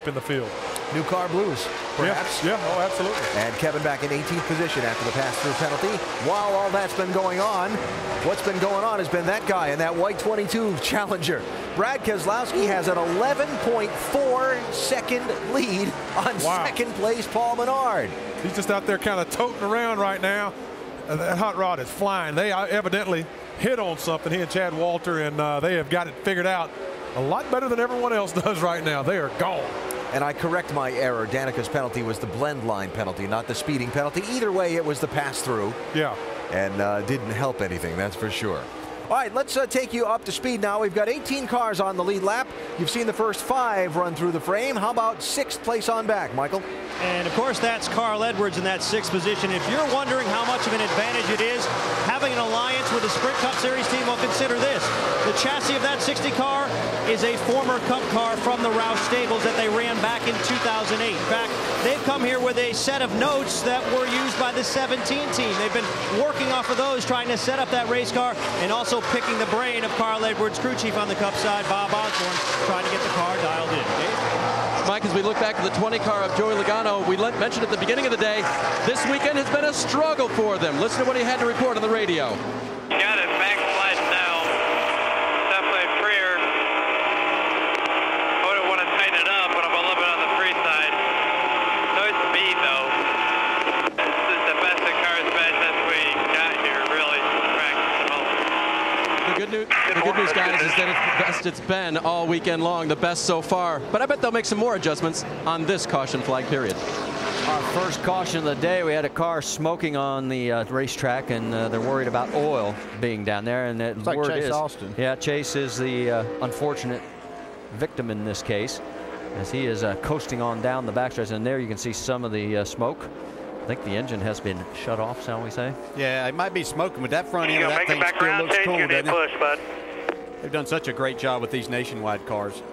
in the field. New car blues, perhaps. Yeah, oh, absolutely. And Kevin back in 18th position after the pass-through penalty. While all that's been going on, what's been going on has been that guy in that white 22 Challenger. Brad Keselowski has an 11.4 second lead on second place Paul Menard. He's just out there kind of toting around right now. That hot rod is flying. They evidently hit on something, he and Chad Walter, and they have got it figured out a lot better than everyone else does right now. They are gone. And I correct my error. Danica's penalty was the blend line penalty, not the speeding penalty. Either way, it was the pass-through. Yeah. And didn't help anything, that's for sure. All right, let's take you up to speed now. We've got 18 cars on the lead lap. You've seen the first 5 run through the frame. How about 6th place on back, Michael? And of course, that's Carl Edwards in that 6th position. If you're wondering how much of an advantage it is having an alliance with the Sprint Cup Series team, well, consider this. The chassis of that 60 car is a former Cup car from the Roush stables that they ran back in 2008. In fact, they've come here with a set of notes that were used by the 17 team. They've been working off of those, trying to set up that race car, and also picking the brain of Carl Edwards, crew chief on the Cup side, Bob Osborne, trying to get the car dialed in. Dave? Mike, as we look back at the 20 car of Joey Logano, we mentioned at the beginning of the day, this weekend has been a struggle for them. Listen to what he had to report on the radio. You got it backsliding now. Definitely freer. I would want to tighten it up when I'm a little bit on the free side. No speed though. This is the best the car's been since we got here, really. The good news, guys, is that it's the best it's been all weekend long, the best so far. But I bet they'll make some more adjustments on this caution flag period. Our first caution of the day, we had a car smoking on the racetrack, and they're worried about oil being down there. And it's like Chase Austin. Yeah, Chase is the unfortunate victim in this case, as he is coasting on down the backstretch. And there you can see some of the smoke. I think the engine has been shut off, shall we say? Yeah, it might be smoking, but that front end of that thing still looks cool, doesn't it? They've done such a great job with these Nationwide cars.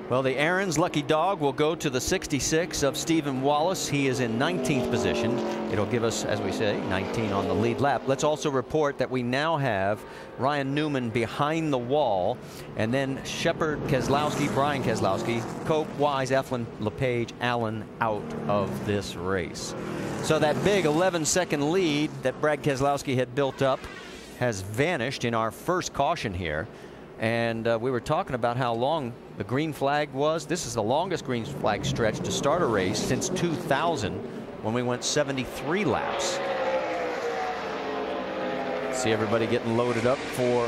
Well, the Aaron's lucky dog will go to the 66 of Stephen Wallace. He is in 19th position. It'll give us, as we say, 19 on the lead lap. Let's also report that we now have Ryan Newman behind the wall, and then Shepard, Keselowski, Brian Keselowski, Cope, Wise, Eflin, LePage, Allen out of this race. So that big 11-second lead that Brad Keselowski had built up has vanished in our first caution here. And we were talking about how long the green flag was. This is the longest green flag stretch to start a race since 2000, when we went 73 laps. See everybody getting loaded up for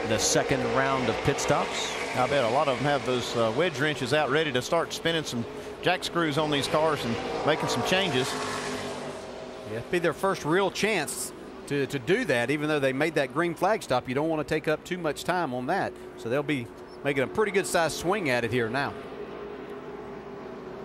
the second round of pit stops. I bet a lot of them have those wedge wrenches out ready to start spinning some jack screws on these cars and making some changes. Yeah, it'd be their first real chance to do that. Even though they made that green flag stop, you don't want to take up too much time on that. So they'll be making a pretty good sized swing at it here now.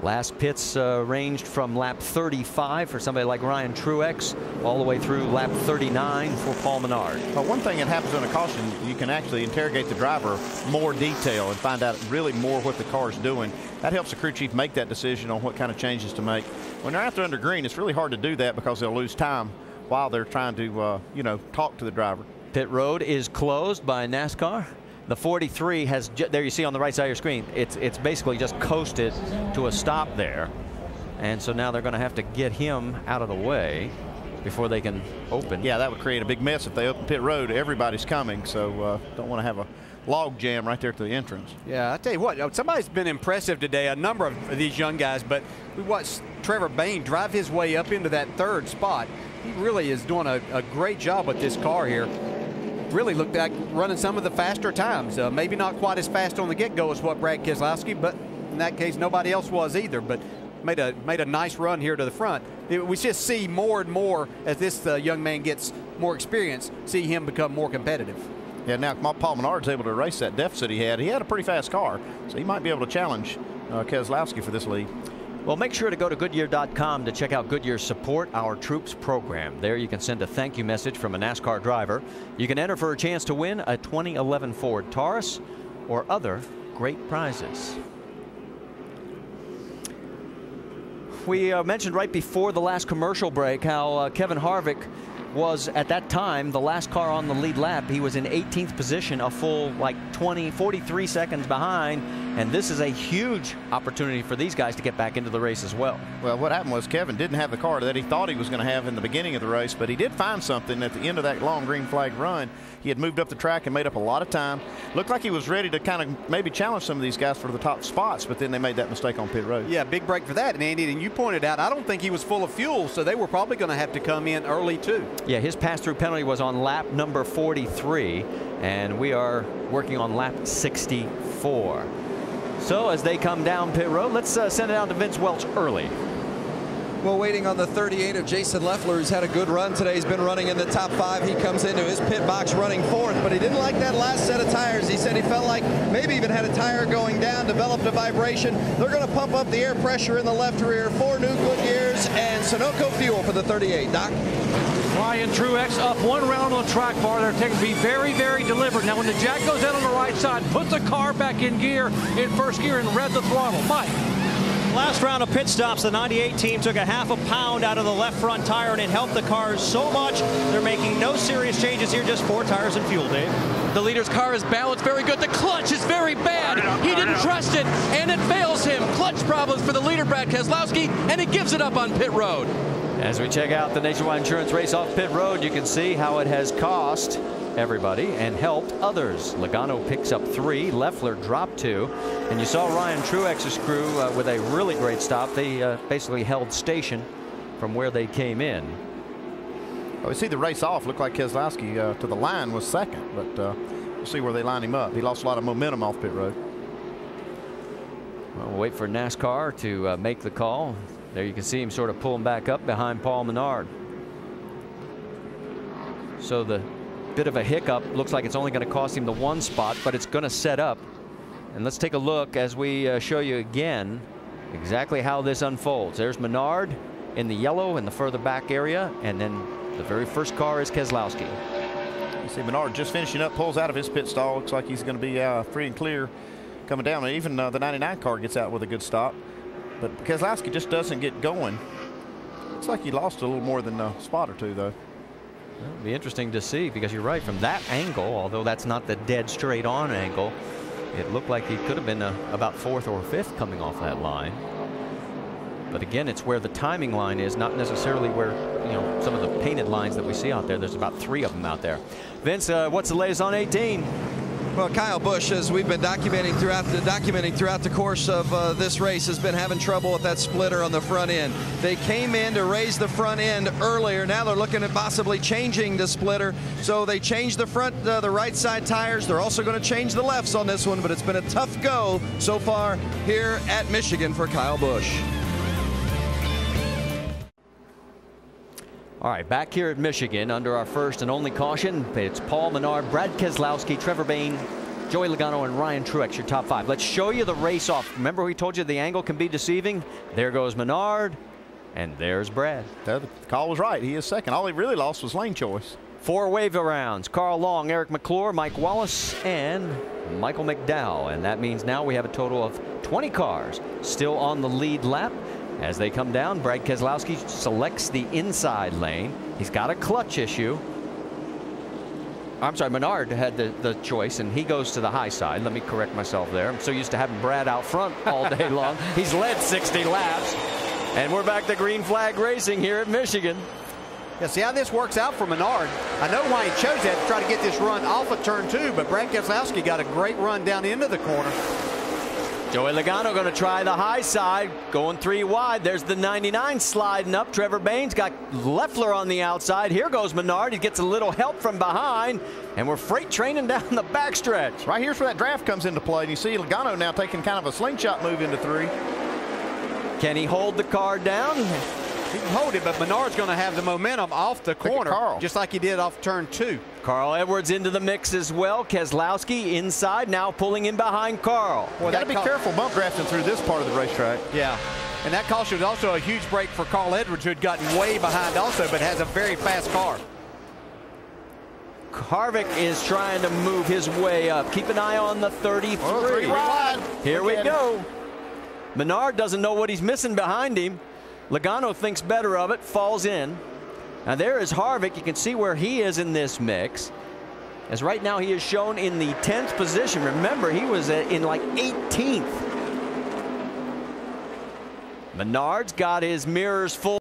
Last pits ranged from lap 35 for somebody like Ryan Truex all the way through lap 39 for Paul Menard. Well, one thing that happens on a caution, you can actually interrogate the driver more detail and find out really more what the car is doing. That helps the crew chief make that decision on what kind of changes to make. When they're out there under green, it's really hard to do that because they'll lose time while they're trying to, you know, talk to the driver. Pit road is closed by NASCAR. The 43 has, there you see on the right side of your screen, it's basically just coasted to a stop there. And so now they're going to have to get him out of the way before they can open. Yeah, that would create a big mess if they open pit road. Everybody's coming, so don't want to have a log jam right there at the entrance. Yeah, I tell you what, somebody's been impressive today, a number of these young guys, but we watched Trevor Bayne drive his way up into that third spot. He really is doing a great job with this car here. Really looked like running some of the faster times. Maybe not quite as fast on the get-go as what Brad Keselowski, but in that case, nobody else was either. But made a nice run here to the front. We just see more and more as this young man gets more experience, see him become more competitive. Yeah, now Paul Menard's able to erase that deficit he had. He had a pretty fast car, so he might be able to challenge Keselowski for this lead. Well, make sure to go to Goodyear.com to check out Goodyear's Support Our Troops program. There you can send a thank you message from a NASCAR driver. You can enter for a chance to win a 2011 Ford Taurus or other great prizes. We mentioned right before the last commercial break how Kevin Harvick was at that time the last car on the lead lap. He was in 18th position, a full like 43 seconds behind and this is a huge opportunity for these guys to get back into the race as well. Well, what happened was Kevin didn't have the car that he thought he was going to have in the beginning of the race, but he did find something at the end of that long green flag run. He had moved up the track and made up a lot of time. Looked like he was ready to kind of maybe challenge some of these guys for the top spots, but then they made that mistake on pit road. Yeah, big break for that. And Andy, and you pointed out, I don't think he was full of fuel, so they were probably going to have to come in early too. Yeah, his pass-through penalty was on lap number 43, and we are working on lap 64. So as they come down pit road, let's send it out to Vince Welch early. Well, waiting on the 38 of Jason Leffler, who's had a good run today. He's been running in the top 5. He comes into his pit box running 4th, but he didn't like that last set of tires. He said he felt like maybe even had a tire going down, developed a vibration. They're going to pump up the air pressure in the left rear. 4 new Goodyears and Sunoco fuel for the 38. Doc? Ryan Truex up 1 round on the track bar. They're taking to be very, very deliberate. Now, when the jack goes out on the right side, put the car back in gear, in first gear, and rev the throttle. Mike. Last round of pit stops, the 98 team took a ½ pound out of the left front tire, and it helped the cars so much. They're making no serious changes here, just 4 tires and fuel, Dave. The leader's car is balanced very good. The clutch is very bad. He didn't trust it, and it fails him. Clutch problems for the leader, Brad Keselowski, and he gives it up on pit road. As we check out the Nationwide Insurance race off pit road, you can see how it has cost everybody and helped others. Logano picks up 3, Leffler dropped 2, and you saw Ryan Truex's crew with a really great stop. They basically held station from where they came in. Well, we see the race off. Looked like Keselowski to the line was 2nd, but we'll see where they line him up. He lost a lot of momentum off pit road. Well, we'll wait for NASCAR to make the call. There you can see him sort of pulling back up behind Paul Menard. So the bit of a hiccup looks like it's only going to cost him the 1 spot, but it's going to set up. And let's take a look as we show you again exactly how this unfolds. There's Menard in the yellow in the further back area, and then the very first car is Keselowski. You see Menard just finishing up, pulls out of his pit stall. Looks like he's going to be free and clear coming down. And even the 99 car gets out with a good stop. But Keselowski just doesn't get going. Looks like he lost a little more than a spot or 2, though. It'll be interesting to see, because you're right, from that angle, although that's not the dead straight on angle, it looked like he could have been about 4th or 5th coming off that line. But again, it's where the timing line is, not necessarily where, you know, some of the painted lines that we see out there. There's about 3 of them out there. Vince, what's the latest on 18? Well, Kyle Busch, as we've been documenting throughout the course of this race, has been having trouble with that splitter on the front end. They came in to raise the front end earlier. Now they're looking at possibly changing the splitter. So they changed the front, the right side tires. They're also going to change the lefts on this one, but it's been a tough go so far here at Michigan for Kyle Busch. All right, back here at Michigan under our first and only caution. It's Paul Menard, Brad Keselowski, Trevor Bayne, Joey Logano, and Ryan Truex, your top 5. Let's show you the race off. Remember we told you the angle can be deceiving? There goes Menard, and there's Brad. The call was right. He is 2nd. All he really lost was lane choice. 4 wave arounds. Carl Long, Eric McClure, Mike Wallace, and Michael McDowell. And that means now we have a total of 20 cars still on the lead lap. As they come down, Brad Keselowski selects the inside lane. He's got a clutch issue. I'm sorry, Menard had the choice, and he goes to the high side. Let me correct myself there. I'm so used to having Brad out front all day long. He's led 60 laps. And we're back to green flag racing here at Michigan. Yeah, see how this works out for Menard. I know why he chose that, to try to get this run off of turn 2, but Brad Keselowski got a great run down into the corner. Joey Logano going to try the high side, going 3 wide. There's the 99 sliding up. Trevor Bayne's got Leffler on the outside. Here goes Menard. He gets a little help from behind, and we're freight training down the backstretch. Right here's where that draft comes into play. And you see Logano now taking kind of a slingshot move into 3. Can he hold the car down? He can hold it, but Menard's going to have the momentum off the corner, just like he did off turn 2. Carl Edwards into the mix as well. Keselowski inside, now pulling in behind Carl. Well, got to be careful bump drafting through this part of the racetrack. Yeah, and that caution was also a huge break for Carl Edwards, who had gotten way behind also, but has a very fast car. Harvick is trying to move his way up. Keep an eye on the 33. Oh, 3 wide. Here we go. Menard doesn't know what he's missing behind him. Logano thinks better of it, falls in. Now there is Harvick. You can see where he is in this mix. as right now he is shown in the 10th position. Remember, he was in like 18th. Menard's got his mirrors full.